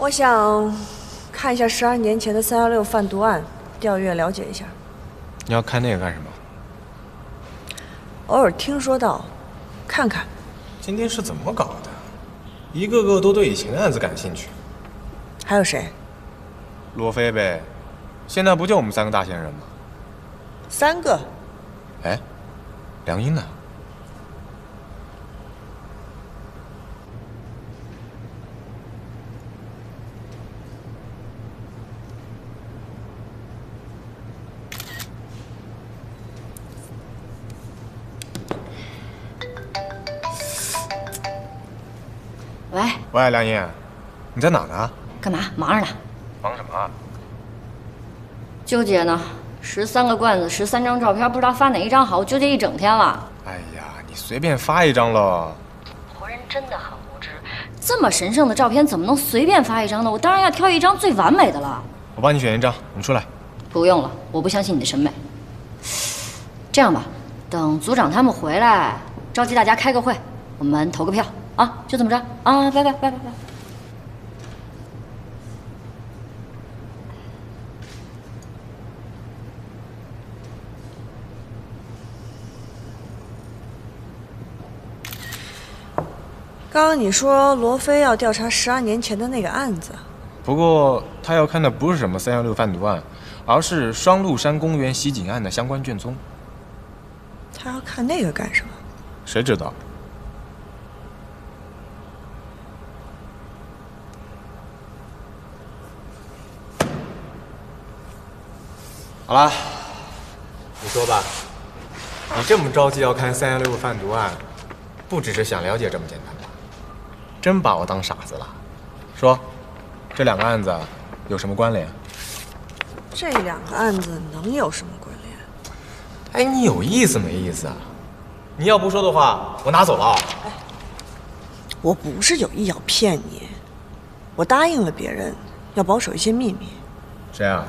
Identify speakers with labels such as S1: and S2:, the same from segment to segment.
S1: 我想看一下12年前的316贩毒案，调阅了解一下。
S2: 你要看那个干什么？
S1: 偶尔听说到，看看。
S2: 今天是怎么搞的？一个个都对以前的案子感兴趣。
S1: 还有谁？
S2: 罗非呗。现在不就我们3个大闲人吗
S1: ？3个。
S2: 哎，梁英呢？喂，梁英，你在哪呢？
S3: 干嘛？忙着呢。
S2: 忙什么？
S3: 纠结呢。13个罐子，13张照片，不知道发哪一张好，我纠结一整天了。
S2: 哎呀，你随便发一张喽。
S3: 活人真的很无知，这么神圣的照片怎么能随便发一张呢？我当然要挑一张最完美的了。
S2: 我帮你选一张，你出来。
S3: 不用了，我不相信你的审美。这样吧，等组长他们回来，召集大家开个会，我们投个票啊，就这么着啊，拜拜拜拜拜。
S1: 刚刚你说罗非要调查12年前的那个案子，
S2: 不过他要看的不是什么316贩毒案，而是双鹿山公园袭警案的相关卷宗。
S1: 他要看那个干什么？
S2: 谁知道？好了，你说吧，你这么着急要看316贩毒案，不只是想了解这么简单吧？真把我当傻子了？说，这2个案子有什么关联？
S1: 这2个案子能有什么关联？
S2: 哎，你有意思没意思啊？你要不说的话，我拿走了。
S1: 哎，我不是有意要骗你，我答应了别人要保守一些秘密。
S2: 谁啊？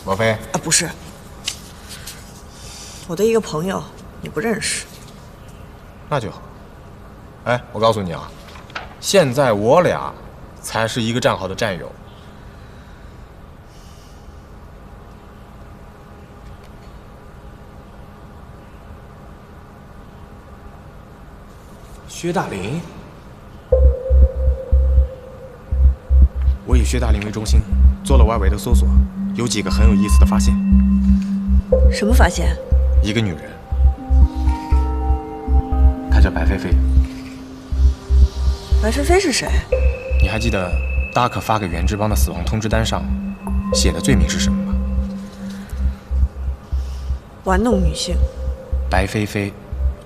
S2: 罗非？
S1: 啊，不是，我的一个朋友，你不认识。
S2: 那就好。哎，我告诉你啊，现在我俩才是一个战壕的战友。薛大林，我以薛大林为中心做了外围的搜索，有几个很有意思的发现。
S1: 什么发现？
S2: 一个女人，她叫白菲菲。
S1: 白菲菲是谁？
S2: 你还记得大可发给袁志邦的死亡通知单上写的罪名是什么吗？
S1: 玩弄女性。
S2: 白菲菲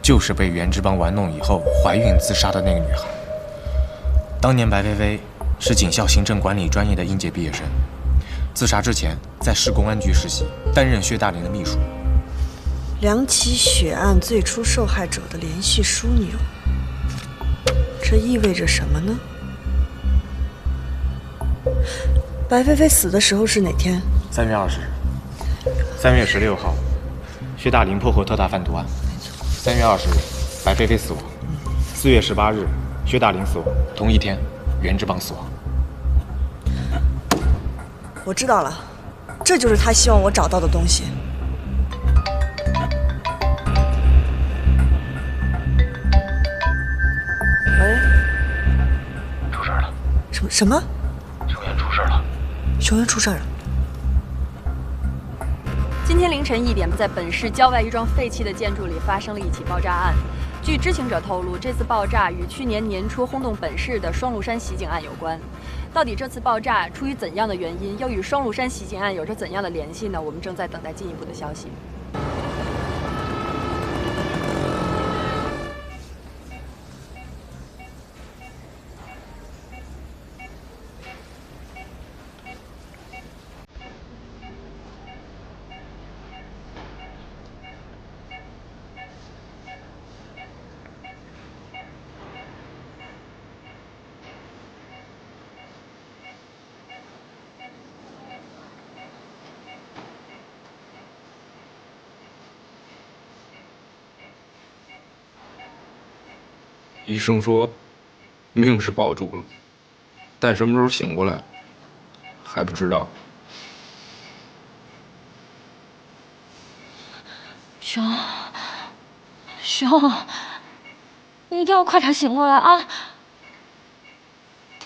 S2: 就是被袁志邦玩弄以后怀孕自杀的那个女孩。当年白菲菲是警校行政管理专业的应届毕业生，自杀之前在市公安局实习，担任薛大林的秘书。
S1: 2起血案最初受害者的联系枢纽，这意味着什么呢？白菲菲死的时候是哪天
S2: ？3月20日。3月16号，薛大林破获特大贩毒案。3月20日，白菲菲死亡。4月18日，薛大林死亡。同一天，袁志邦死亡。
S1: 我知道了，这就是他希望我找到的东西。喂？
S4: 出事了！
S1: 什么？
S4: 雄园出事了！
S1: 雄园出事了！
S5: 今天凌晨1点，在本市郊外一幢废弃的建筑里发生了一起爆炸案。据知情者透露，这次爆炸与去年年初轰动本市的双鹿山袭警案有关。到底这次爆炸出于怎样的原因，又与双鹿山袭警案有着怎样的联系呢？我们正在等待进一步的消息。
S4: 医生说，命是保住了，但什么时候醒过来，
S6: 还不知道。
S7: 熊，你一定要快点醒过来啊！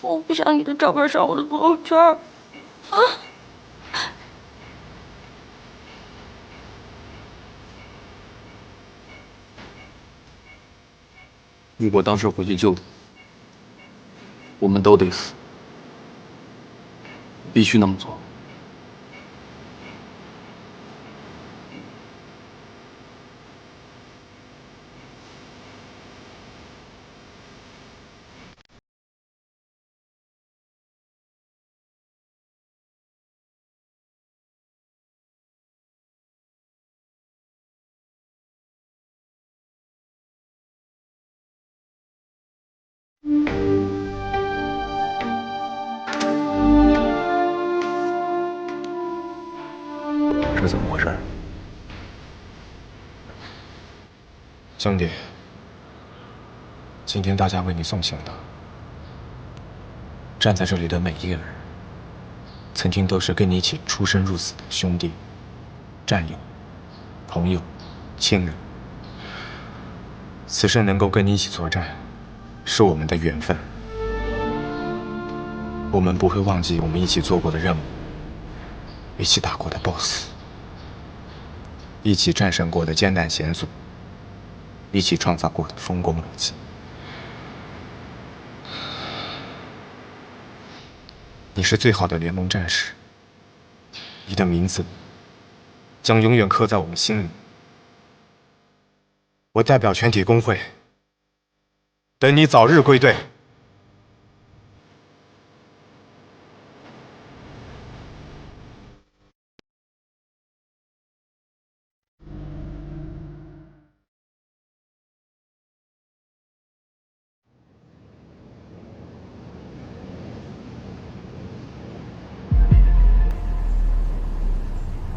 S7: 我不想你的照片上我的朋友圈啊！
S6: 如果当时回去救他，我们都得死，必须那么做。这怎么回事？
S2: 兄弟，今天大家为你送行的，站在这里的每一个人，曾经都是跟你一起出生入死的兄弟、战友、朋友、亲人。此生能够跟你一起作战，是我们的缘分。我们不会忘记我们一起做过的任务，一起打过的 BOSS。一起战胜过的艰难险阻，一起创造过的丰功伟绩。你是最好的联盟战士，你的名字将永远刻在我们心里。我代表全体工会，等你早日归队。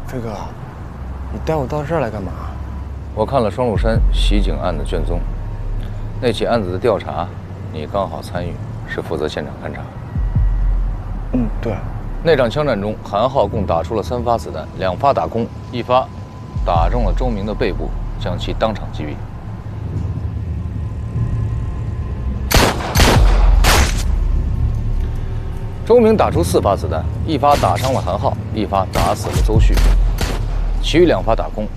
S8: 飞哥，你带我到这儿来干嘛？
S9: 我看了双鹿山袭警案的卷宗，那起案子的调查，你刚好参与，是负责现场勘查。
S8: 嗯，对。
S9: 那场枪战中，韩浩共打出了3发子弹，2发打空，1发打中了周明的背部，将其当场击毙。周明打出4发子弹，1发打伤了韩浩，1发打死了邹旭，其余2发打空。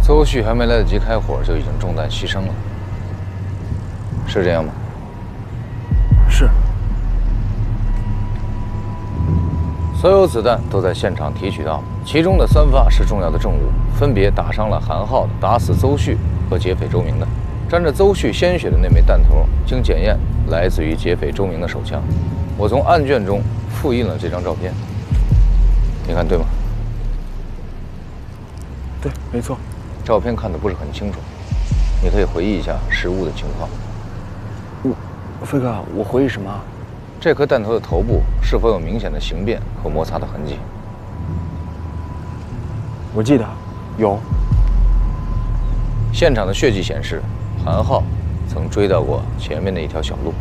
S9: 邹旭还没来得及开火，就已经中弹牺牲了，是这样吗？
S8: 是。
S9: 所有子弹都在现场提取到，其中的3发是重要的证物，分别打伤了韩浩的、打死邹旭和劫匪周明的。沾着邹旭鲜血的那枚弹头，经检验来自于劫匪周明的手枪。我从案卷中复印了这张照片，你看对吗？
S8: 对，没错。
S9: 照片看得不是很清楚，你可以回忆一下实物的情况。
S8: 飞哥，我回忆什么？
S9: 这颗弹头的头部是否有明显的形变和摩擦的痕迹？
S8: 我记得有。
S9: 现场的血迹显示，韩浩曾追到过前面的一条小路。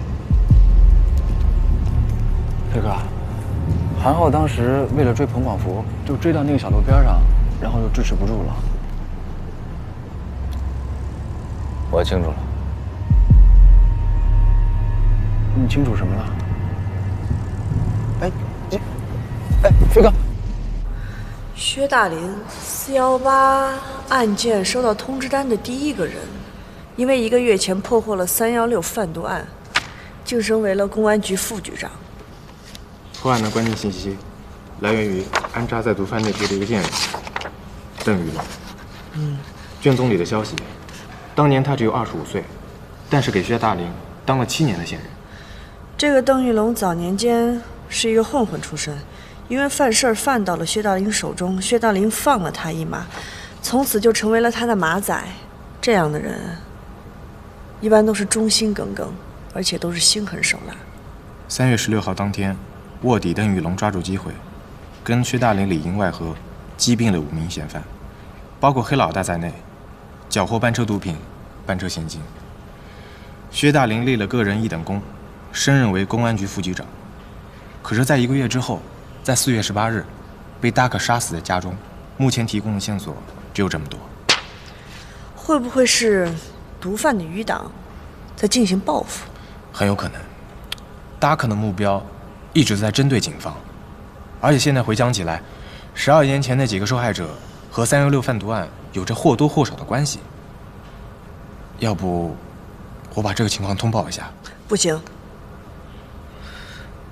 S8: 飞哥，韩浩当时为了追彭广福，就追到那个小路边上，然后就支持不住了。
S9: 我清楚了。
S8: 你清楚什么了？飞哥，
S1: 薛大林418案件收到通知单的第一个人，因为1个月前破获了316贩毒案，晋升为了公安局副局长。
S2: 破案的关键信息来源于安扎在毒贩内部的一个线人邓宇龙。卷宗里的消息，当年他只有25岁，但是给薛大林当了7年的线人。
S1: 这个邓玉龙早年间是一个混混出身，因为犯事儿犯到了薛大林手中，薛大林放了他一马，从此就成为了他的马仔。这样的人一般都是忠心耿耿，而且都是心狠手辣。
S2: 3月16号当天，卧底邓玉龙抓住机会，跟薛大林里应外合，击毙了5名嫌犯，包括黑老大在内，缴获班车毒品、班车现金。薛大林立了个人1等功，升任为公安局副局长。可是，在1个月之后，在4月18日，被达克杀死在家中。目前提供的线索只有这么多。
S1: 会不会是毒贩的余党在进行报复？
S2: 很有可能。达克的目标一直在针对警方，而且现在回想起来，12年前那几个受害者和316贩毒案有着或多或少的关系。要不，我把这个情况通报一下。
S1: 不行，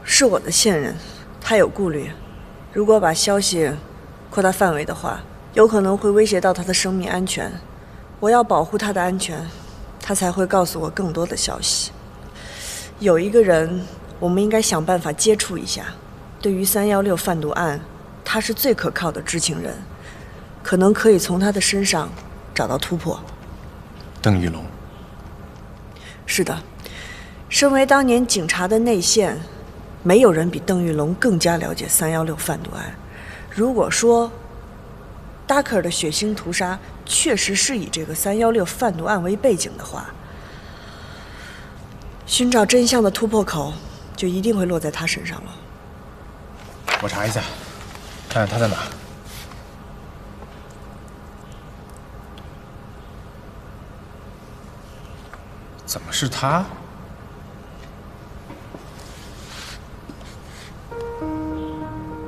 S1: 是我的线人，他有顾虑。如果把消息扩大范围的话，有可能会威胁到他的生命安全。我要保护他的安全，他才会告诉我更多的消息。有一个人，我们应该想办法接触一下。对于316贩毒案，他是最可靠的知情人，可能可以从他的身上找到突破。
S2: 邓玉龙。
S1: 是的，身为当年警察的内线，没有人比邓玉龙更加了解316贩毒案。如果说达克尔的血腥屠杀确实是以这个316贩毒案为背景的话，寻找真相的突破口就一定会落在他身上了。
S2: 我查一下，看看他在哪。怎么是他？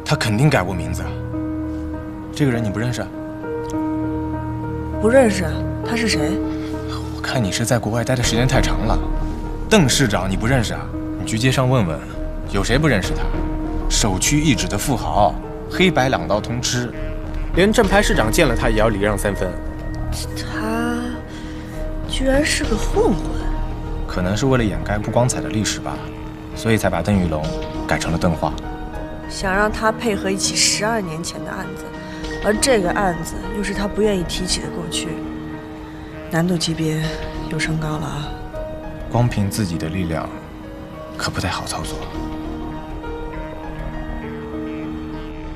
S2: 他肯定改过名字。这个人你不认识？
S1: 不认识，他是谁？
S2: 我看你是在国外待的时间太长了。邓市长你不认识啊？你去街上问问，有谁不认识他？首屈一指的富豪，黑白两道通吃，连正牌市长见了他也要礼让3分。
S1: 他居然是个混混。
S2: 可能是为了掩盖不光彩的历史吧，所以才把邓玉龙改成了邓化。
S1: 想让他配合一起12年前的案子，而这个案子又是他不愿意提起的过去，难度级别又升高了啊！
S2: 光凭自己的力量，可不太好操作。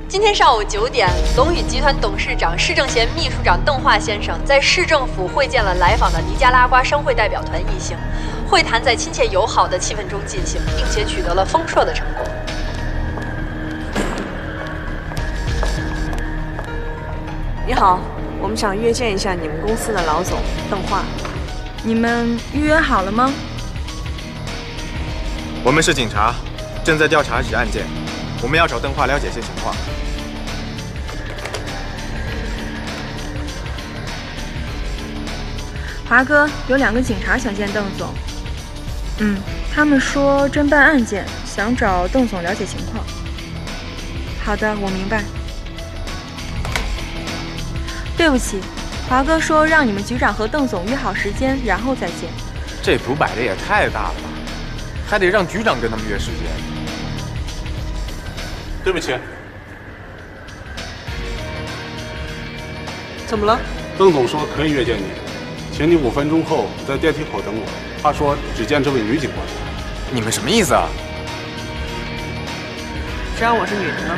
S5: 今天上午9点，龙宇集团董事长、市政协秘书长邓化先生在市政府会见了来访的尼加拉瓜商会代表团一行。会谈在亲切友好的气氛中进行，并且取得了丰硕的成果。
S1: 你好，我们想约见一下你们公司的老总邓化。
S7: 你们预约好了吗？
S2: 我们是警察，正在调查一起案件，我们要找邓化了解些情况。
S7: 华哥，有2个警察想见邓总。他们说侦办案件，想找邓总了解情况。好的，我明白。对不起，华哥说让你们局长和邓总约好时间，然后再见。
S2: 这赌摆的也太大了吧，还得让局长跟他们约时间。
S10: 对不起，
S1: 怎么了？
S10: 邓总说可以约见你，请你5分钟后在电梯口等我。他说只见这位女警官。
S2: 你们什么意思啊？
S1: 谁让我是女的呢？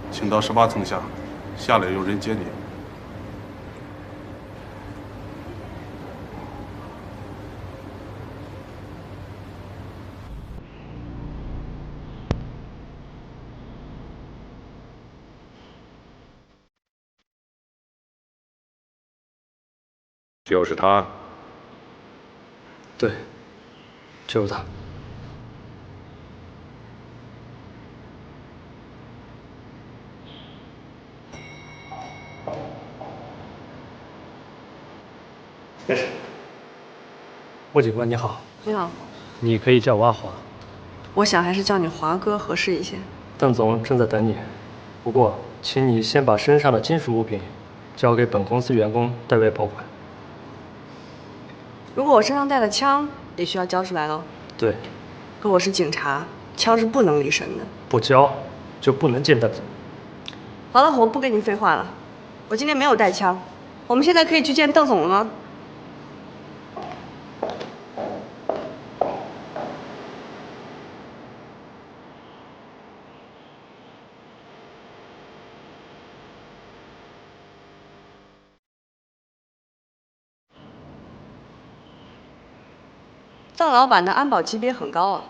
S10: 请到18层下，下来有人接你。
S11: 就是他。
S6: 对，就是他。穆警官你好。
S1: 你好。
S6: 你可以叫我阿华。
S1: 我想还是叫你华哥合适一些。
S6: 邓总正在等你，不过请你先把身上的金属物品交给本公司员工代为保管。
S1: 如果我身上带了枪，也需要交出来喽。
S6: 对。
S1: 可我是警察，枪是不能离身的。
S6: 不交就不能见邓总。
S1: 好了，我不跟你废话了。我今天没有带枪，我们现在可以去见邓总了吗？邓老板的安保级别很高啊。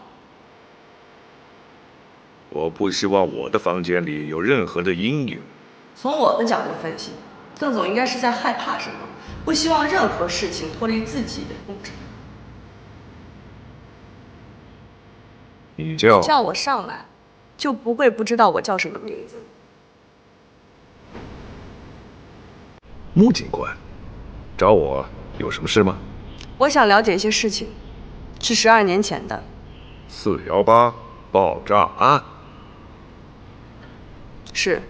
S11: 我不希望我的房间里有任何的阴影。
S1: 从我的角度分析，邓总应该是在害怕什么，不希望任何事情脱离自己的控制。
S11: 你叫
S1: 我上来，就不会不知道我叫什么名字。
S11: 穆警官，找我有什么事吗？
S1: 我想了解一些事情，是12年前的
S11: 418爆炸案。
S1: 是。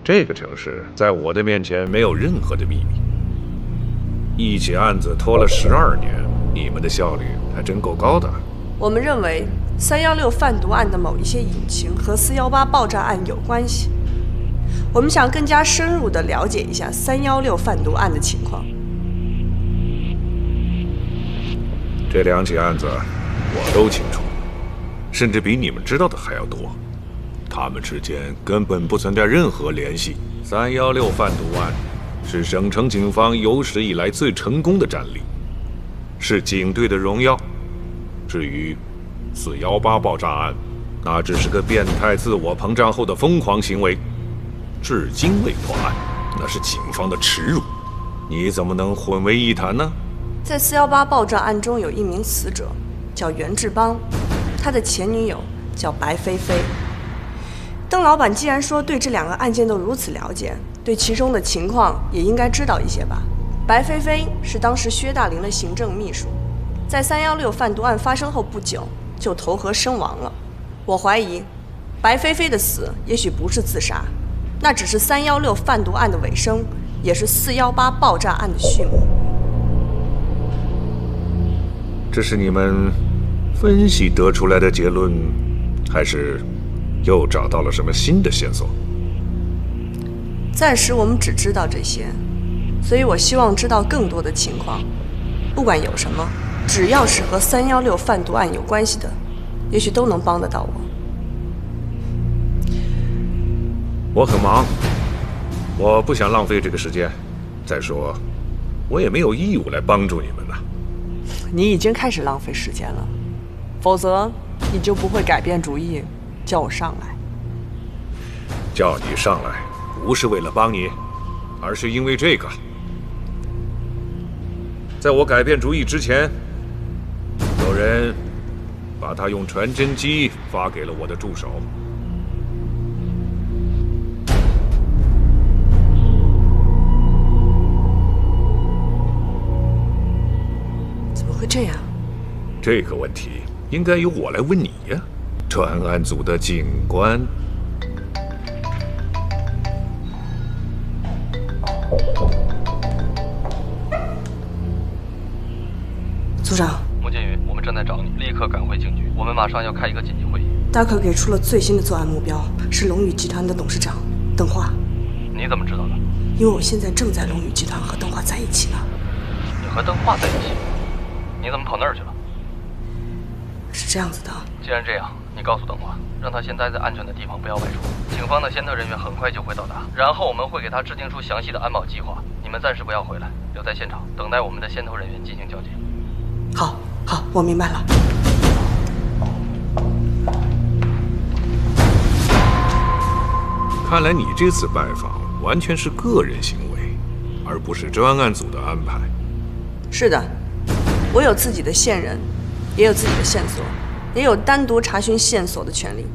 S11: 这个城市在我的面前没有任何的秘密。一起案子拖了12年，你们的效率还真够高的。
S1: 我们认为316贩毒案的某一些隐情和418爆炸案有关系。我们想更加深入地了解一下316贩毒案的情况。
S11: 这2起案子我都清楚，甚至比你们知道的还要多。他们之间根本不存在任何联系。316贩毒案是省城警方有史以来最成功的战例，是警队的荣耀。至于418爆炸案，那只是个变态自我膨胀后的疯狂行为，至今未破案，那是警方的耻辱。你怎么能混为一谈呢？
S1: 在418爆炸案中有一名死者叫袁志邦，他的前女友叫白菲菲。邓老板既然说对这2个案件都如此了解，对其中的情况也应该知道一些吧。白菲菲是当时薛大林的行政秘书，在316贩毒案发生后不久就投河身亡了。我怀疑白菲菲的死也许不是自杀，那只是316贩毒案的尾声，也是418爆炸案的序幕。
S11: 这是你们分析得出来的结论，还是又找到了什么新的线索？
S1: 暂时我们只知道这些，所以我希望知道更多的情况。不管有什么，只要是和316贩毒案有关系的，也许都能帮得到我。
S11: 我很忙，我不想浪费这个时间。再说，我也没有义务来帮助你们呢。
S1: 你已经开始浪费时间了，否则你就不会改变主意，叫我上来。
S11: 叫你上来，不是为了帮你，而是因为这个。在我改变主意之前，有人把他用传真机发给了我的助手。
S1: 怎么会这样？
S11: 这个问题应该由我来问你呀，专案组的警官。
S1: 组长，
S6: 穆剑宇，我们正在找你，立刻赶回警局，我们马上要开一个紧急会议。
S1: 大可给出了最新的作案目标，是龙宇集团的董事长邓华。
S6: 你怎么知道的？
S1: 因为我现在正在龙宇集团和邓华在一起呢。
S6: 你和邓华在一起？你怎么跑那儿去了？
S1: 是这样子的。
S6: 既然这样，你告诉邓华，让他先待在安全的地方，不要外出。警方的先特人员很快就会到达，然后我们会给他制定出详细的安保计划。你们暂时不要回来，留在现场等待我们的先头人员进行交接。
S1: 好，我明白了。
S11: 看来你这次拜访完全是个人行为，而不是专案组的安排。
S1: 是的，我有自己的线人，也有自己的线索，也有单独查询线索的权利。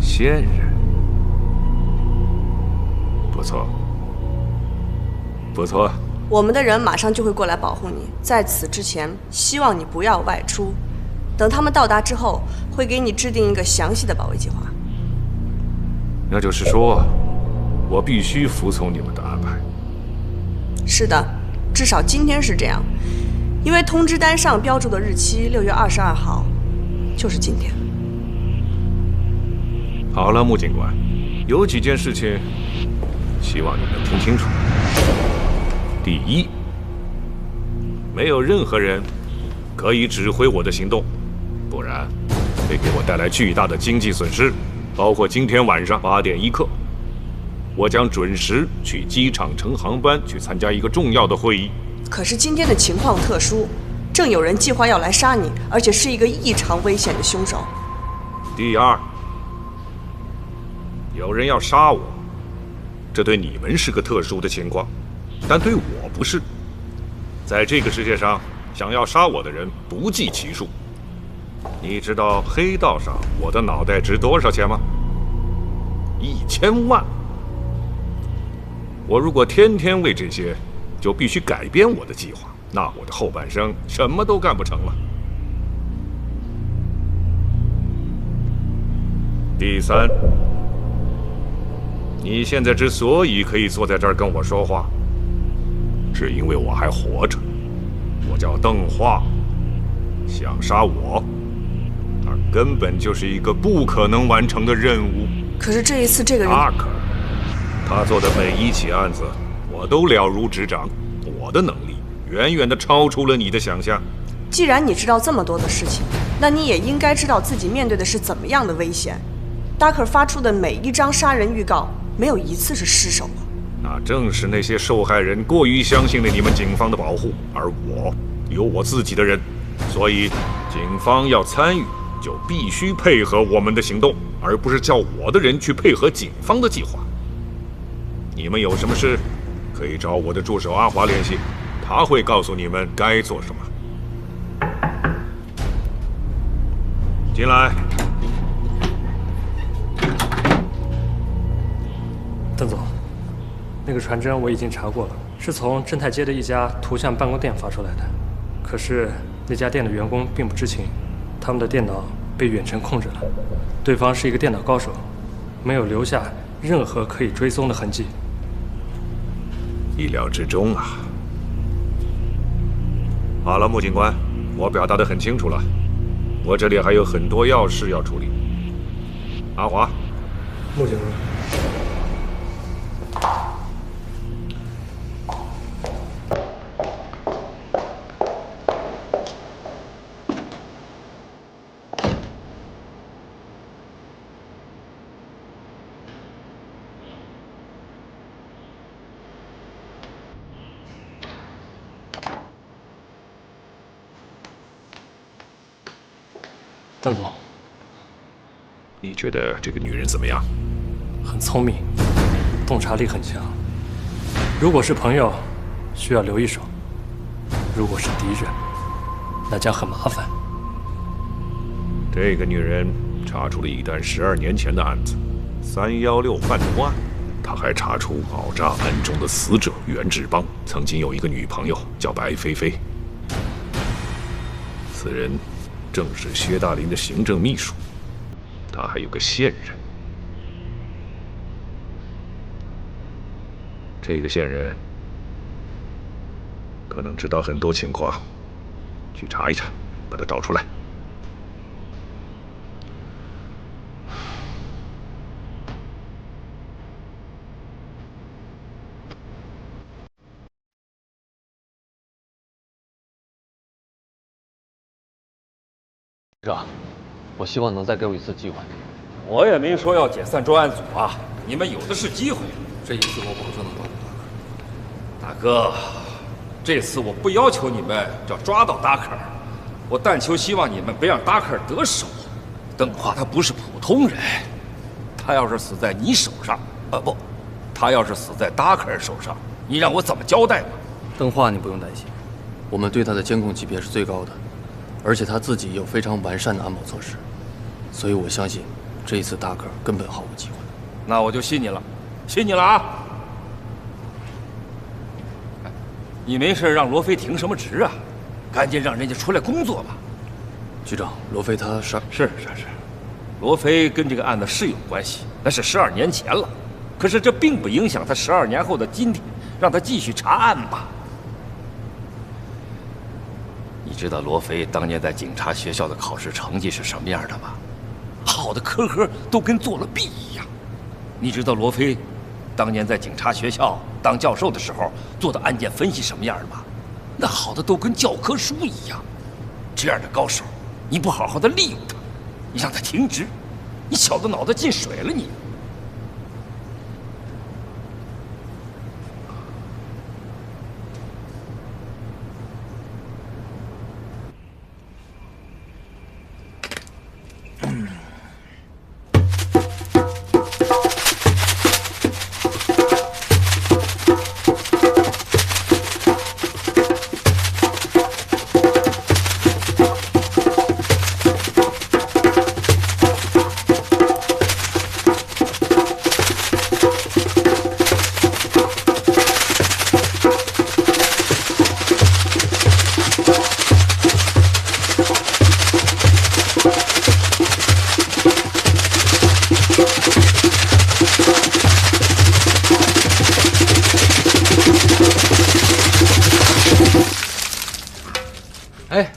S11: 线人，不错，不错。
S1: 我们的人马上就会过来保护你，在此之前，希望你不要外出。等他们到达之后，会给你制定一个详细的保卫计划。
S11: 那就是说，我必须服从你们的安排。
S1: 是的，至少今天是这样，因为通知单上标注的日期6月22号，就是今天。
S11: 好了，穆警官，有几件事情，希望你能听清楚。第一，没有任何人可以指挥我的行动，不然会给我带来巨大的经济损失。包括今天晚上8点1刻，我将准时去机场乘航班去参加一个重要的会议。
S1: 可是今天的情况特殊，正有人计划要来杀你，而且是一个异常危险的凶手。
S11: 第二，有人要杀我，这对你们是个特殊的情况，但对我不是。在这个世界上，想要杀我的人不计其数。你知道黑道上我的脑袋值多少钱吗？1000万。我如果天天为这些，就必须改变我的计划，那我的后半生什么都干不成了。第三，你现在之所以可以坐在这儿跟我说话，是因为我还活着。我叫邓化，想杀我，那根本就是一个不可能完成的任务。
S1: 可是这一次，这个人
S11: 达克，他做的每一起案子，我都了如指掌。我的能力远远地超出了你的想象。
S1: 既然你知道这么多的事情，那你也应该知道自己面对的是怎么样的危险。达克发出的每一张杀人预告，没有一次是失手了。
S11: 那正是那些受害人过于相信了你们警方的保护，而我有我自己的人，所以警方要参与，就必须配合我们的行动，而不是叫我的人去配合警方的计划。你们有什么事，可以找我的助手阿华联系，他会告诉你们该做什么。进来。
S12: 邓总，那个传真我已经查过了，是从正太街的一家图像办公店发出来的。可是那家店的员工并不知情，他们的电脑被远程控制了，对方是一个电脑高手，没有留下任何可以追踪的痕迹。
S11: 意料之中啊。好了，穆警官，我表达得很清楚了，我这里还有很多要事要处理。阿华，
S12: 穆警官。邓总，
S11: 你觉得这个女人怎么样？
S12: 很聪明，洞察力很强。如果是朋友，需要留一手；如果是敌人，那将很麻烦。
S11: 这个女人查出了一单12年前的案子，316贩毒案。她还查出爆炸案中的死者袁志邦曾经有一个女朋友叫白菲菲，此人正是薛大林的行政秘书，他还有个线人。这个线人可能知道很多情况，去查一查，把他找出来。
S13: 局长，我希望能再给我一次机会。
S14: 我也没说要解散专案组啊，你们有的是机会。
S13: 这一次我保证能抓住
S14: 大哥，这次我不要求你们要抓到达克尔，我但求希望你们别让达克尔得手。邓华他不是普通人，他要是死在你手上，不，他要是死在达克尔手上，你让我怎么交代呢？
S13: 邓化你不用担心，我们对他的监控级别是最高的，而且他自己有非常完善的安保措施，所以我相信这一次达克尔根本毫无机会。
S14: 那我就信你了，信你了啊！你没事让罗飞停什么职啊？赶紧让人家出来工作吧。
S13: 局长，罗飞他是，
S14: 罗飞跟这个案子是有关系，那是12年前了。可是这并不影响他12年后的今天，让他继续查案吧。你知道罗飞当年在警察学校的考试成绩是什么样的吗？好的科科都跟做了弊一样。你知道罗飞当年在警察学校当教授的时候做的案件分析什么样的吗？那好的都跟教科书一样。这样的高手，你不好好的利用他，你让他停职，你小子脑子进水了你！
S9: 哎，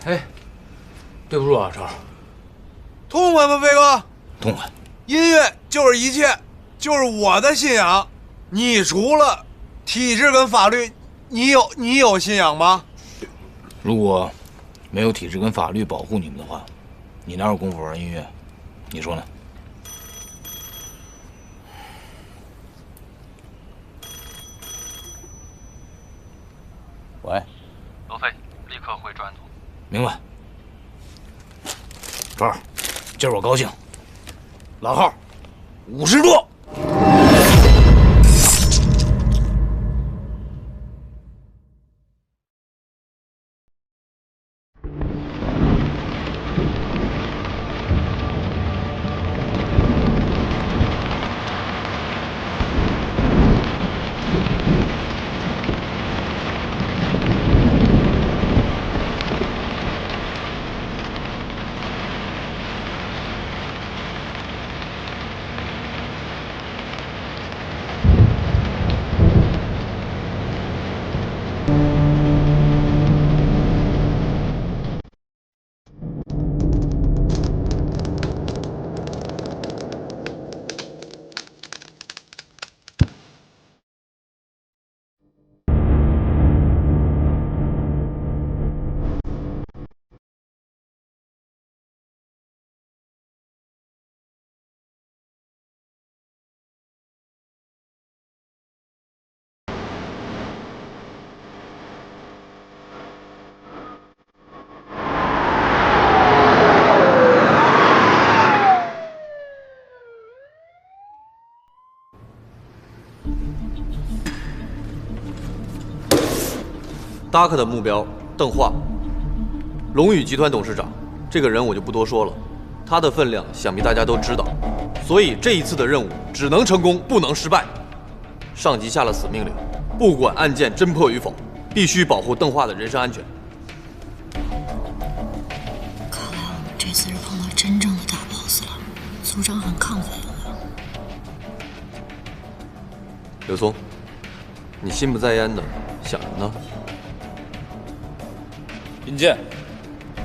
S9: 对不住啊，超。
S15: 痛快吗，飞哥？
S9: 痛快。
S15: 音乐就是一切，就是我的信仰。你除了体制跟法律，你有信仰吗？
S9: 如果没有体制跟法律保护你们的话，你哪有功夫玩音乐？你说呢？喂，
S6: 罗非，立刻回专案组。
S9: 明白。川儿，今儿我高兴。老号，50多。
S13: 达克的目标邓化，龙宇集团董事长，这个人我就不多说了，他的分量想必大家都知道，所以这一次的任务只能成功，不能失败。上级下了死命令，不管案件侦破与否，必须保护邓化的人身安全。
S3: 看来我们这次是碰到真正的大 boss 了，组长很亢奋啊。
S13: 刘松，你心不在焉的想什么呢？
S9: 尹健，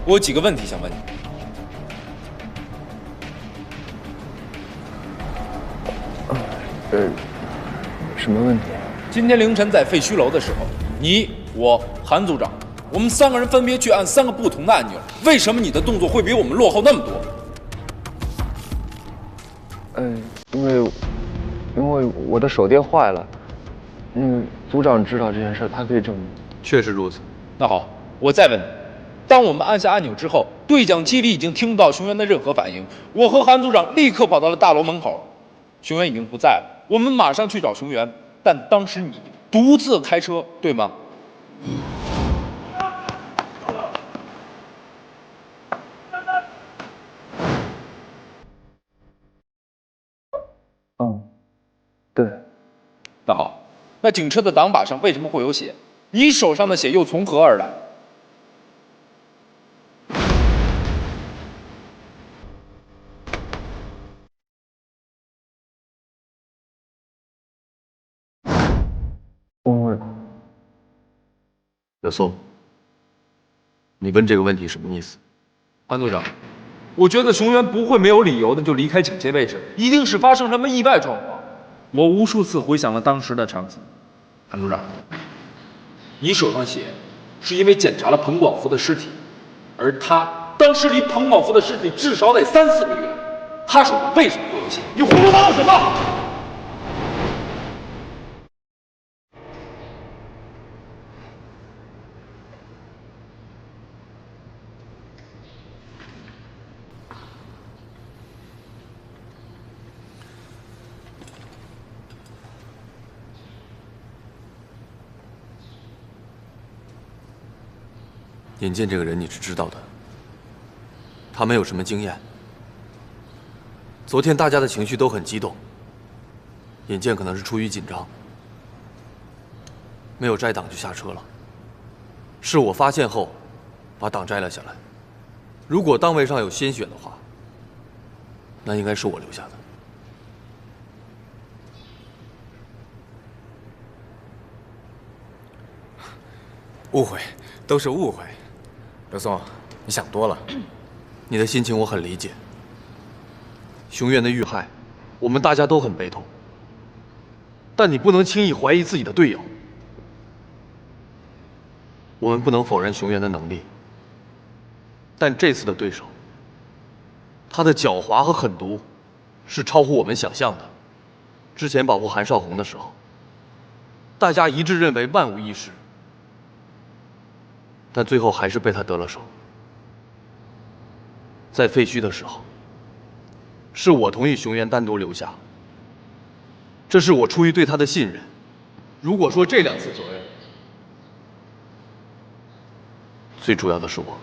S9: 我有几个问题想问你。
S8: 什么问题？
S9: 今天凌晨在废墟楼的时候，你、我、韩组长，我们3个人分别去按3个不同的按钮，为什么你的动作会比我们落后那么多？
S8: 因为我的手电坏了。组长知道这件事，他可以证明。
S13: 确实如此。
S9: 那好，我再问你，当我们按下按钮之后，对讲机里已经听不到熊原的任何反应。我和韩组长立刻跑到了大楼门口，熊原已经不在了，我们马上去找熊原。但当时你独自开车，对吗？
S8: 对。
S9: 那好，那警车的挡把上为什么会有血？你手上的血又从何而来？
S13: 刘松，你问这个问题什么意思？
S9: 韩组长，我觉得熊原不会没有理由的就离开警戒位置，一定是发生什么意外状况。我无数次回想了当时的场景。韩组长，你手上血是因为检查了彭广福的尸体，而他当时离彭广福的尸体至少得3、4米远，他手上为什么会有血？你胡说八道什么？
S13: 尹健这个人你是知道的，他没有什么经验。昨天大家的情绪都很激动，尹健可能是出于紧张，没有摘挡就下车了。是我发现后，把挡摘了下来。如果档位上有鲜血的话，那应该是我留下的。
S2: 误会，都是误会。刘松，你想多了。
S13: 你的心情我很理解。熊原的遇害，我们大家都很悲痛。但你不能轻易怀疑自己的队友。我们不能否认熊原的能力，但这次的对手，他的狡猾和狠毒，是超乎我们想象的。之前保护韩少红的时候，大家一致认为万无一失，但最后还是被他得了手。在废墟的时候，是我同意熊原单独留下，这是我出于对他的信任。如果说这2次责任，最主要的是我。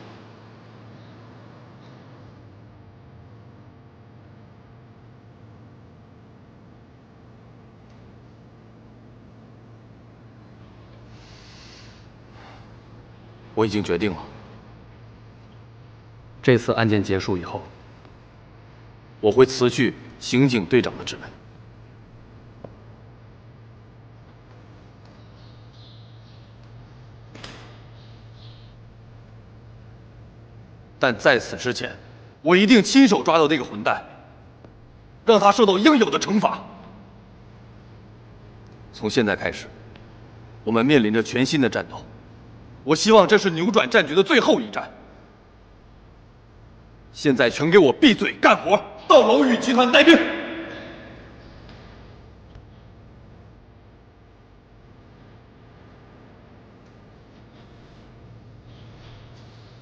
S13: 我已经决定了，这次案件结束以后，我会辞去刑警队长的职位。但在此之前，我一定亲手抓到那个混蛋，让他受到应有的惩罚。从现在开始，我们面临着全新的战斗。我希望这是扭转战局的最后一战。现在全给我闭嘴干活，到龙宇集团待命。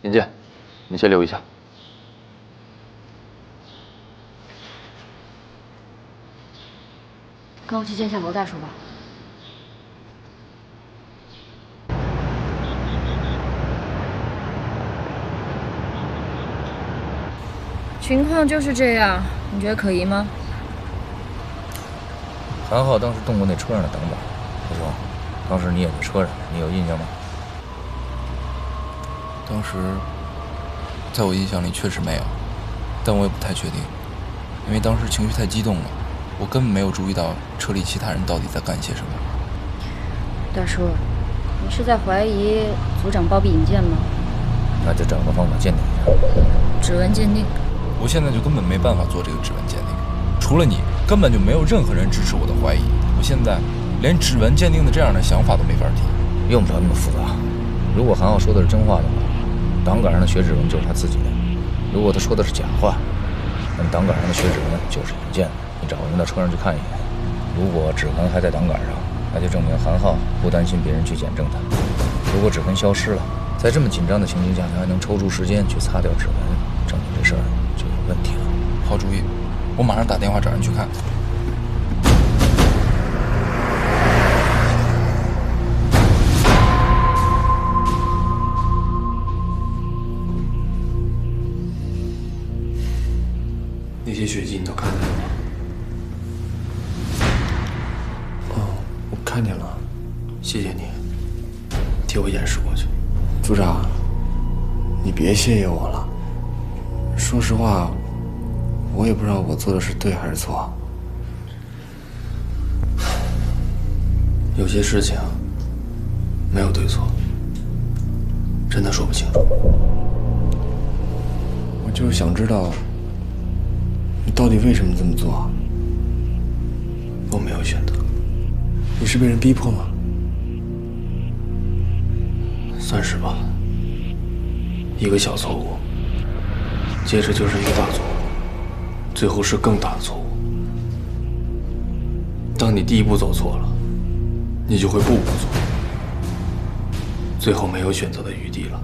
S13: 尹健，你先留一下。
S3: 跟我去见下楼再说吧。情况就是这样，你觉得可疑吗？
S9: 韩浩当时动过那车上的挡板，刘松，当时你也在车上，你有印象吗？
S8: 当时，在我印象里确实没有，但我也不太确定，因为当时情绪太激动了，我根本没有注意到车里其他人到底在干些什么。
S3: 大叔，你是在怀疑组长包庇尹健吗？
S9: 那就找个方法鉴定一下。
S3: 指纹鉴定。
S8: 我现在就根本没办法做这个指纹鉴定，除了你，根本就没有任何人支持我的怀疑。我现在连指纹鉴定的这样的想法都没法提。
S9: 用不着那么复杂。如果韩浩说的是真话的话，挡杆上的血指纹就是他自己的；如果他说的是假话，那么挡杆上的血指纹就是尹健的。你找个人到车上去看一眼，如果指纹还在挡杆上，那就证明韩浩不担心别人去检证他。如果指纹消失了，在这么紧张的情形下，他还能抽出时间去擦掉指纹，证明这事儿就有问题了。
S8: 好主意，我马上打电话找人去看。
S12: 那些血迹你都看见了吗？
S8: 哦，我看见了，
S12: 谢谢你，替我掩饰过去。
S8: 组长，你别谢谢我了。说实话，我也不知道我做的是对还是错。
S12: 有些事情没有对错，真的说不清楚。
S8: 我就是想知道，你到底为什么这么做？
S12: 我没有选择。
S8: 你是被人逼迫吗？
S12: 算是吧。一个小错误，接着就是一个大错误，最后是更大的错误。当你第一步走错了，你就会步步错，最后没有选择的余地了。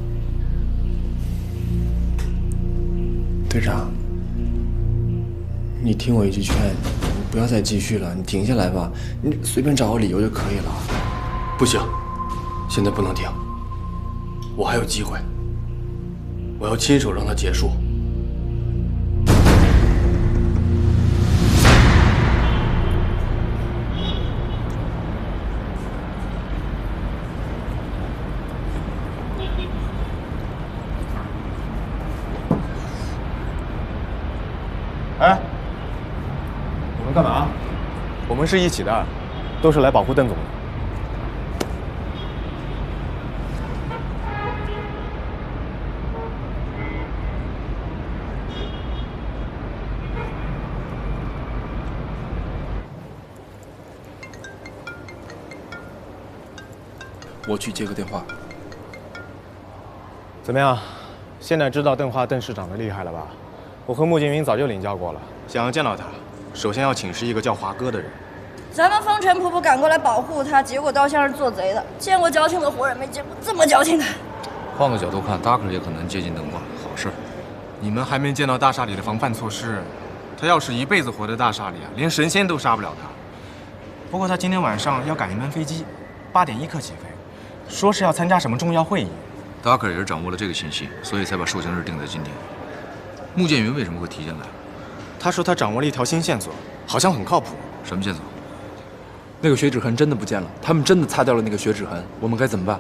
S8: 队长，你听我一句劝，你不要再继续了，你停下来吧，你随便找个理由就可以了。
S12: 不行，现在不能停，我还有机会，我要亲手让它结束。
S2: 哎，你们干嘛？我们是一起的，都是来保护邓总的。
S8: 我去接个电话。
S2: 怎么样？现在知道邓化邓市长的厉害了吧？我和穆剑云早就领教过了。想要见到他，首先要请示一个叫华哥的人。
S16: 咱们风尘仆仆赶过来保护他，结果倒像是做贼的。见过矫情的活人，没见过这么矫情的。
S8: 换个角度看，达克也可能接近邓化，好事。
S2: 你们还没见到大厦里的防范措施，他要是一辈子活在大厦里啊，连神仙都杀不了他。不过他今天晚上要赶一班飞机，8点1刻起飞，说是要参加什么重要会议。
S8: 达克也是掌握了这个信息，所以才把受刑日定在今天。穆剑云为什么会提前来？
S2: 他说他掌握了一条新线索，好像很靠谱。
S8: 什么线索？
S17: 那个血指痕真的不见了，他们真的擦掉了那个血指痕，我们该怎么办？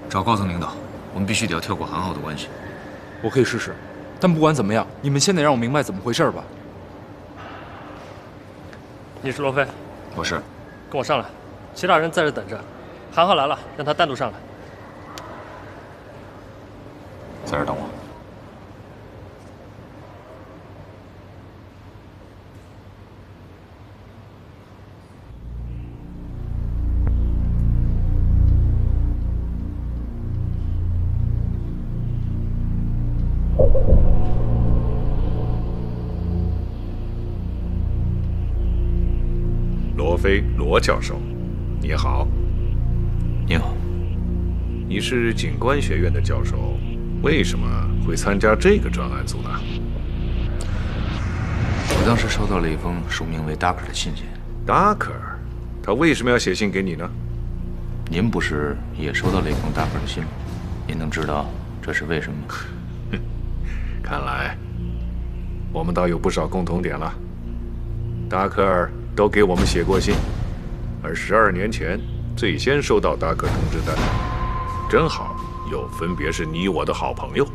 S8: 找高层领导，我们必须得要跳过韩浩的关系。
S17: 我可以试试，但不管怎么样，你们先得让我明白怎么回事吧。
S12: 你是罗非？
S8: 我是。
S12: 跟我上来，其他人在这等着。韩浩来了，让他单独上来。
S8: 在这等我。
S11: 罗非，罗教授，你好。
S8: 你好。
S11: 你是警官学院的教授，为什么会参加这个专案组呢？
S8: 我当时收到了一封署名为 Ducker 的信件。
S11: Ducker， 他为什么要写信给你呢？
S8: 您不是也收到了一封 Ducker 的信吗？您能知道这是为什么吗？
S11: 看来我们倒有不少共同点了。达克尔都给我们写过信，而12年前最先收到达克通知单，正好又分别是你我的好朋友。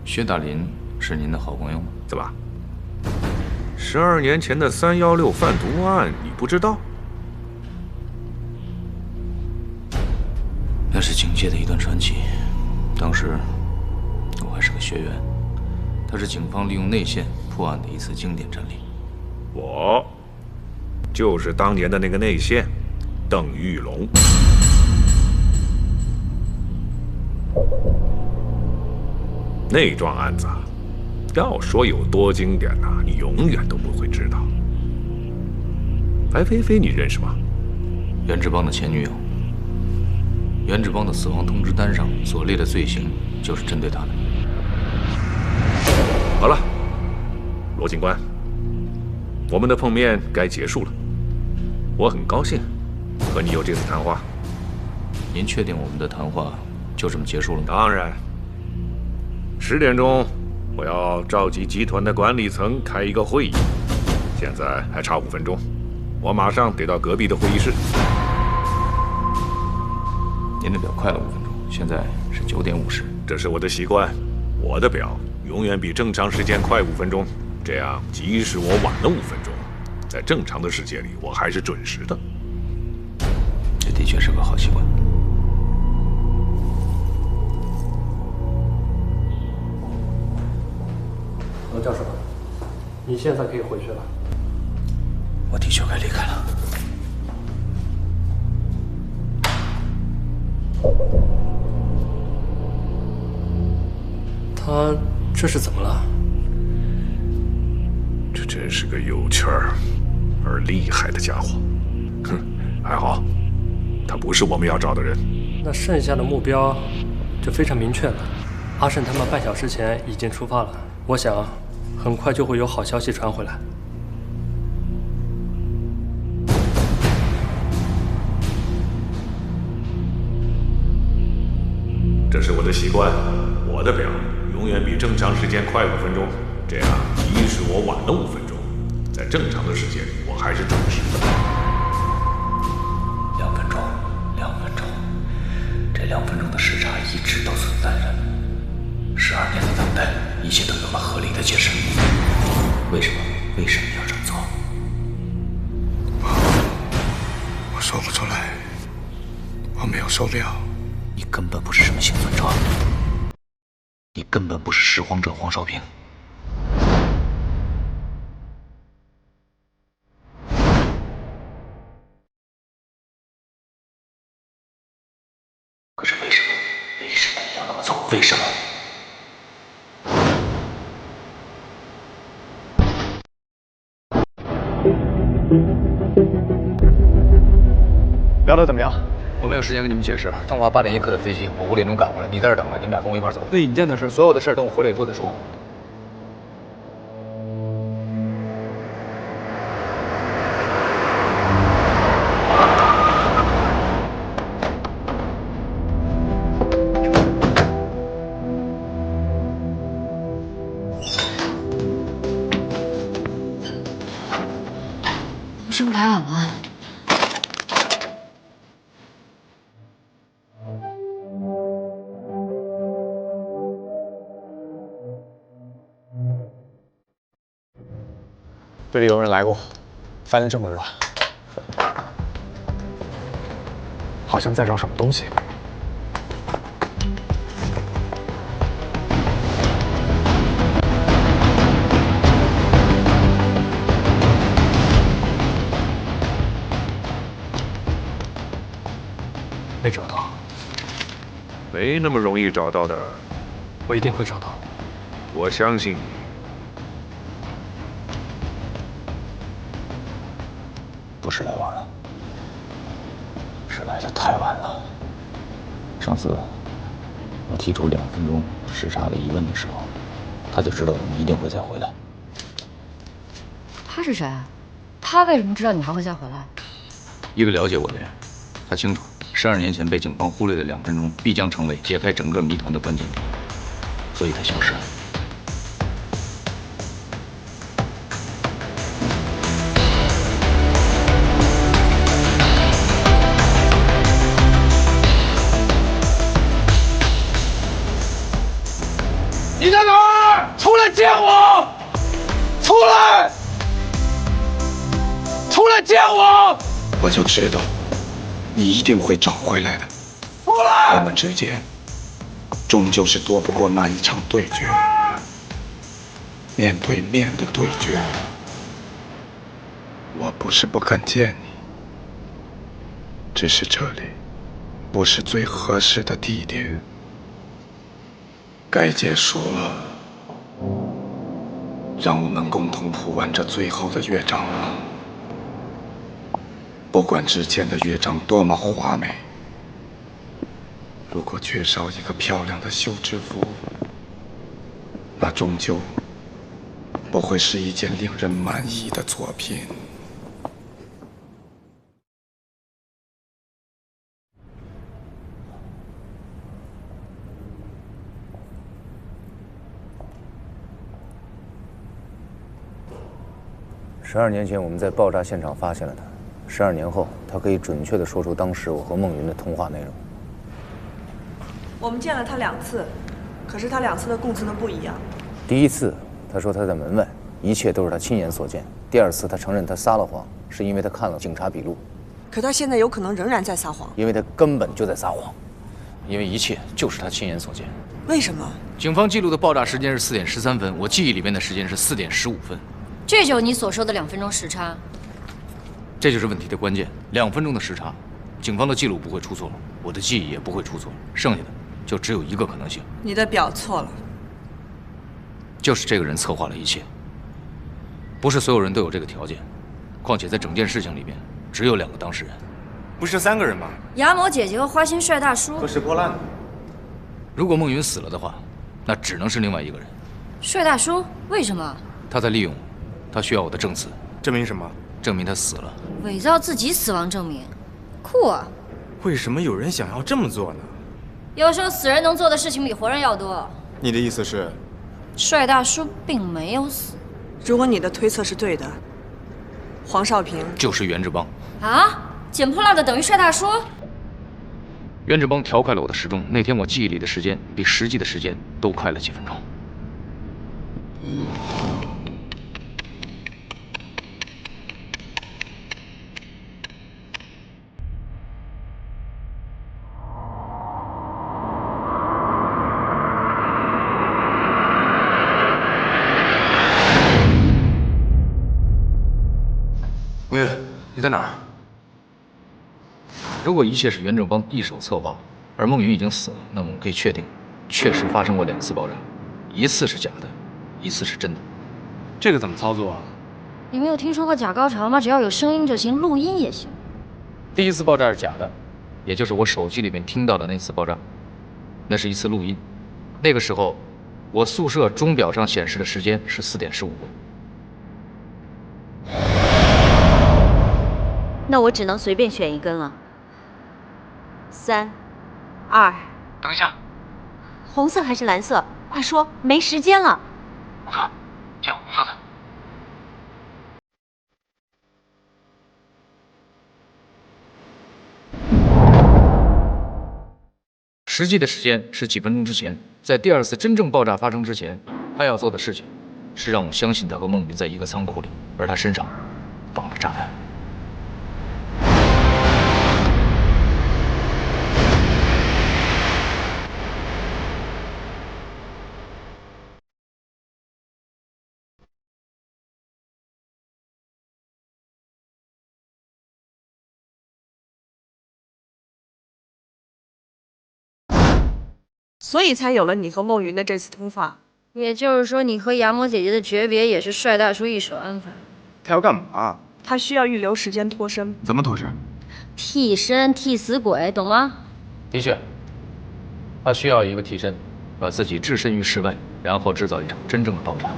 S8: 薛大林是您的好朋友吗？
S11: 怎么？12年前的316贩毒案你不知道？
S8: 那是警界的一段传奇。当时我还是个学员，它是警方利用内线破案的一次经典战例。
S11: 我就是当年的那个内线，邓玉龙。那桩案子，要说有多经典呐，你永远都不会知道。白飞飞，你认识吗？
S8: 袁志邦的前女友。袁志邦的死亡通知单上所列的罪行，就是针对他的。
S11: 好了，罗警官，我们的碰面该结束了。我很高兴和你有这次谈话。
S8: 您确定我们的谈话就这么结束了吗？
S11: 当然。10点钟，我要召集集团的管理层开一个会议。现在还差5分钟，我马上得到隔壁的会议室。
S8: 您的表快了5分钟，现在是9点50。
S11: 这是我的习惯，我的表永远比正常时间快5分钟。这样，即使我晚了5分钟，在正常的世界里，我还是准时的。
S8: 这的确是个好习惯。
S12: 罗教授，你现在可以回去了。
S8: 我的确该离开了。
S12: 他这是怎么了？
S11: 这真是个有趣儿而厉害的家伙。哼，还好，他不是我们要找的人。
S12: 那剩下的目标就非常明确了。阿胜他们半小时前已经出发了，我想很快就会有好消息传回来。
S11: 这是我的习惯，我的表永远比正常时间快5分钟。这样，即使我晚了5分钟，在正常的世界里，我还是准时的。
S8: 2分钟，2分钟，这2分钟的时差一直都存在着。12年的等待，一切都有了合理的解释。为什么？为什么要这么做？
S15: 我说不出来，我没有手表。
S8: 你根本不是什么幸存者，你根本不是拾荒者黄少平。可是为什么？为什么你要那么做？为什么？
S17: 聊得怎么样？
S9: 我没有时间跟你们解释。东华8点1刻的飞机，我5点钟赶过来，你在这儿等着，你们俩跟我一块走。最引荐的事，所有的事等我回来以后再说。
S3: 生排好了。
S2: 这里有人来过，翻了这么乱，好像在找什么东西。
S12: 没找到，
S11: 没那么容易找到的。
S12: 我一定会找到。
S11: 我相信你。
S8: 不是来晚了，是来的太晚了。上次我提出2分钟时差的疑问的时候，他就知道你一定会再回来。
S3: 他是谁？他为什么知道你还会再回来？
S8: 一个了解我的人，他清楚12年前被警方忽略的2分钟必将成为解开整个谜团的关键点，所以他消失了。
S17: 你在哪儿？出来见我！出来！出来见我！
S18: 我就知道，你一定会找回来的。
S17: 出来！
S18: 我们之间，终究是躲不过那一场对决，面对面的对决。我不是不肯见你，只是这里不是最合适的地点。该结束了，让我们共同谱完这最后的乐章吧。不管之前的乐章多么华美，如果缺少一个漂亮的休止符，那终究不会是一件令人满意的作品。
S9: 12年前我们在爆炸现场发现了他，12年后他可以准确地说出当时我和孟云的通话内容。
S1: 我们见了他2次，可是他2次的供词都不一样。
S9: 第一次他说他在门外，一切都是他亲眼所见；第2次他承认他撒了谎，是因为他看了警察笔录。
S1: 可他现在有可能仍然在撒谎，
S9: 因为他根本就在撒谎，因为一切就是他亲眼所见。
S1: 为什么？
S9: 警方记录的爆炸时间是4点13分，我记忆里面的时间是4点15分。
S3: 这就是你所说的2分钟时差。
S9: 这就是问题的关键，2分钟的时差，警方的记录不会出错，我的记忆也不会出错，剩下的就只有一个可能性。
S1: 你的表错了，
S9: 就是这个人策划了一切。不是所有人都有这个条件，况且在整件事情里面只有2个当事人，
S2: 不是3个人吗？
S16: 牙某姐姐和花心帅大叔
S2: 都是破烂的。
S9: 如果孟云死了的话，那只能是另外一个人。
S16: 帅大叔为什么？
S9: 他在利用我，他需要我的证词。
S2: 证明什么？
S9: 证明他死了。
S16: 伪造自己死亡证明，酷啊！
S2: 为什么有人想要这么做呢？
S16: 有时候死人能做的事情比活人要多。
S2: 你的意思是，
S16: 帅大叔并没有死。
S1: 如果你的推测是对的，黄少平
S9: 就是袁志邦。
S16: 啊？捡破烂的等于帅大叔？
S9: 袁志邦调快了我的时钟，那天我记忆里的时间比实际的时间都快了几分钟。
S17: 吴越，你在哪儿？
S9: 如果一切是袁正邦一手策划，而孟云已经死了，那么我们可以确定，确实发生过2次爆炸，一次是假的，一次是真的。
S10: 这个怎么操作啊？
S3: 你没有听说过假高潮吗？只要有声音就行，录音也行。
S9: 第1次爆炸是假的，也就是我手机里面听到的那次爆炸，那是一次录音。那个时候，我宿舍钟表上显示的时间是4点15分。
S19: 那我只能随便选一根了。3、2，
S4: 等一下，
S19: 红色还是蓝色？快说，没时间了。
S4: 红色，选红色的。
S9: 实际的时间是几分钟之前，在第2次真正爆炸发生之前，他要做的事情是让我相信他和孟云在一个仓库里，而他身上放了炸弹。
S1: 所以才有了你和孟云的这次通话。
S3: 也就是说，你和牙魔姐姐的诀别也是帅大叔一手安排。
S18: 他要干嘛？
S1: 他需要预留时间脱身。
S18: 怎么脱身？
S3: 替身、替死鬼，懂吗？
S9: 的确，他需要一个替身，把自己置身于事外，然后制造一场真正的爆炸。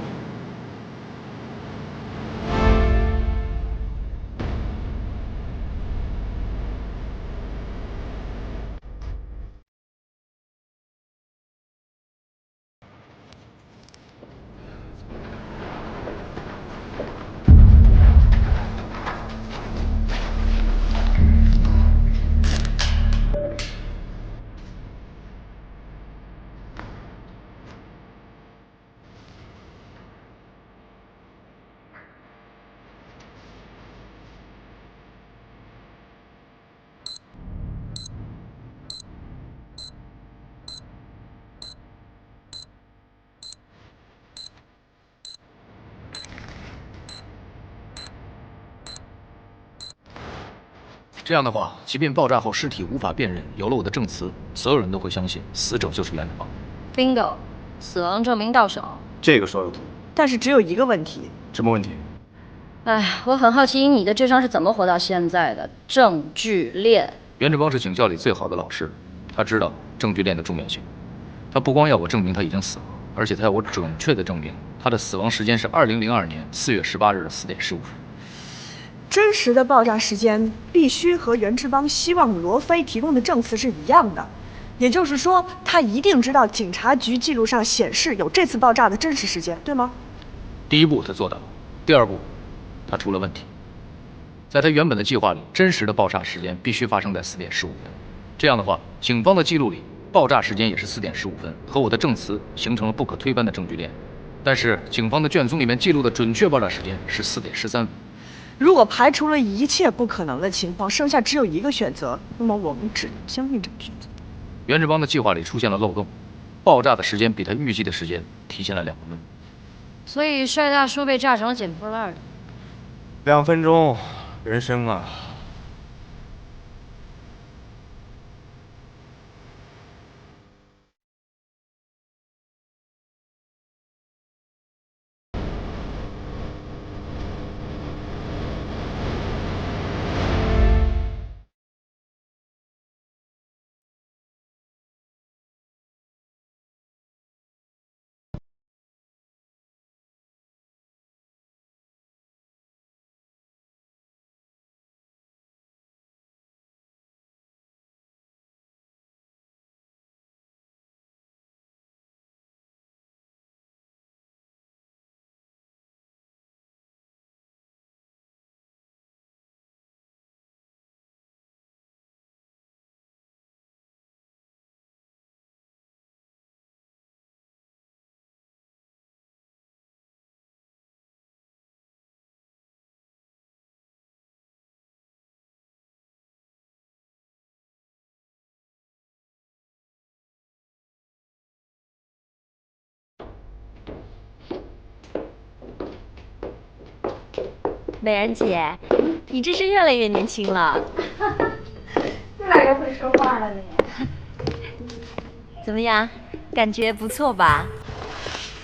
S9: 这样的话，即便爆炸后尸体无法辨认，有了我的证词，所有人都会相信死者就是袁志邦。
S3: Bingo， 死亡证明到手。
S18: 这个说得通。
S1: 但是只有一个问题。
S18: 什么问题？
S3: 哎，我很好奇你的智商是怎么活到现在的。证据链。
S9: 袁志邦是警校里最好的老师，他知道证据链的重要性。他不光要我证明他已经死了，而且他要我准确的证明他的死亡时间是2002年4月18日的4点15分。
S1: 真实的爆炸时间必须和袁志邦希望罗非提供的证词是一样的，也就是说，他一定知道警察局记录上显示有这次爆炸的真实时间，对吗？
S9: 第1步他做到了，第2步他出了问题。在他原本的计划里，真实的爆炸时间必须发生在4点15分。这样的话，警方的记录里爆炸时间也是4点15分，和我的证词形成了不可推翻的证据链。但是警方的卷宗里面记录的准确爆炸时间是4点13分。
S1: 如果排除了一切不可能的情况，剩下只有一个选择，那么我们只能相信这个选择。
S9: 袁志邦的计划里出现了漏洞，爆炸的时间比他预计的时间提前了2分。
S3: 所以帅大叔被炸成了捡破烂的。
S2: 2分钟，人生啊！
S19: 美人姐，你真是越来越年轻了。
S16: 越来越会说话了你。
S19: 怎么样？感觉不错吧？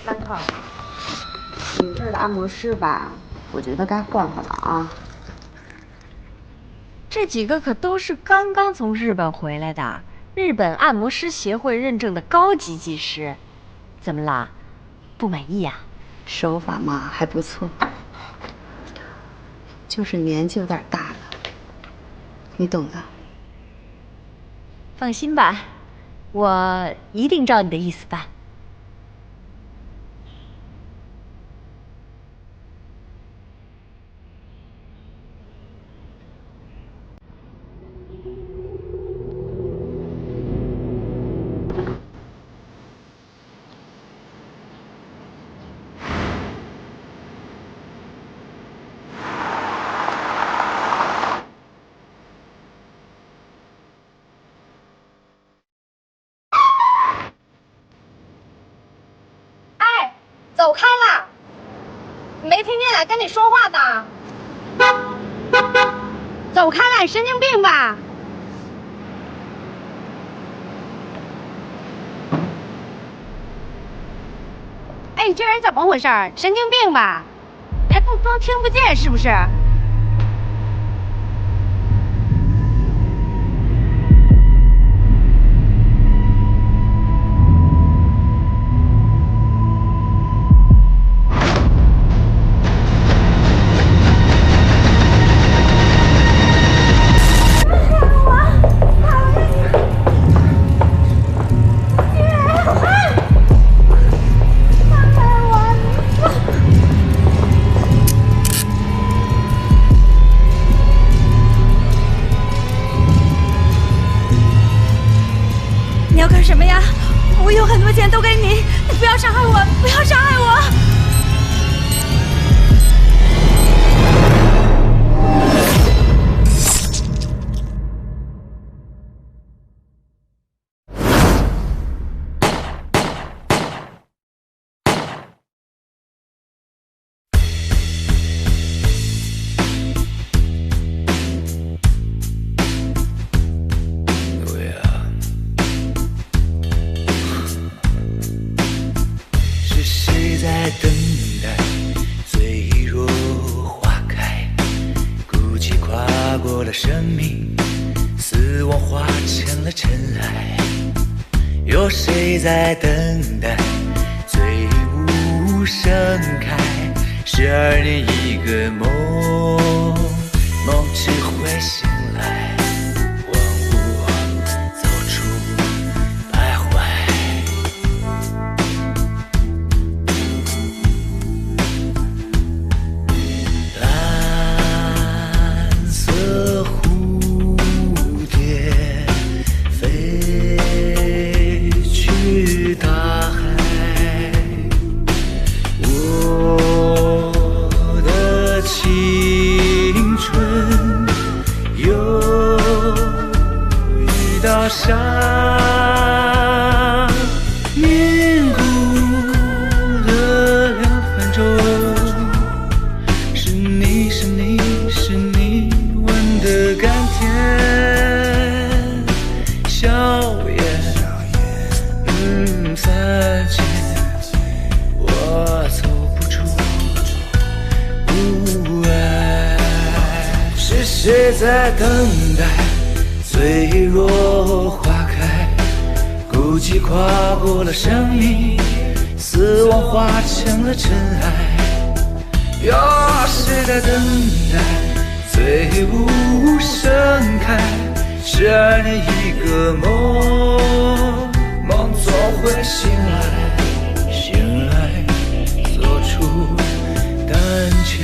S20: 兰克，你们这儿的按摩师吧，我觉得该换换了啊。
S19: 这几个可都是刚刚从日本回来的，日本按摩师协会认证的高级技师。怎么啦？不满意呀？
S20: 手法嘛还不错，就是年纪有点大了，你懂的。
S19: 放心吧，我一定照你的意思办。
S16: 走开啦！没听见俺跟你说话呢。走开啦，你神经病吧？哎，你这人怎么回事？神经病吧？还不装听不见是不是？你要干什么呀？我有很多钱都给你，你不要伤害我，不要伤害我！
S21: 在等待，脆弱花开，孤寂跨过了生命，死亡化成了尘埃。有谁在等待，醉雾盛开？12年一个梦，梦只会醒来。下凝固的2分钟，是你是你是你吻的甘甜，硝烟三界，我走不出无爱。是谁在等待？脆弱花开，孤寂跨过了生命，死亡化成了尘埃。有谁在等待？醉雾盛开，12年一个梦，梦总会醒来，醒来做出胆怯。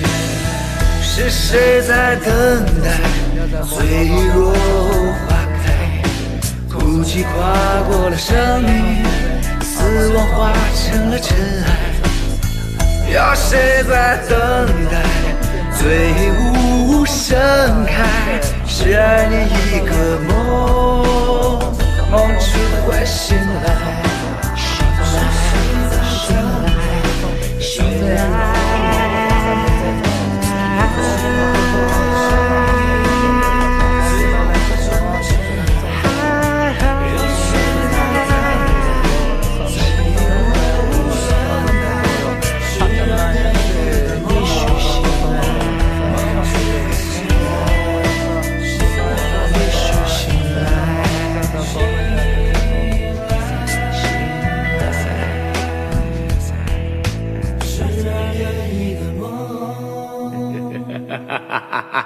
S21: 是谁在等待？脆弱花开，孤寂跨过了生命，死亡化成了尘埃。有谁在等待？醉雾盛开，12年一个梦，梦只会醒来，醒来，醒来，醒来。
S11: 哈哈哈哈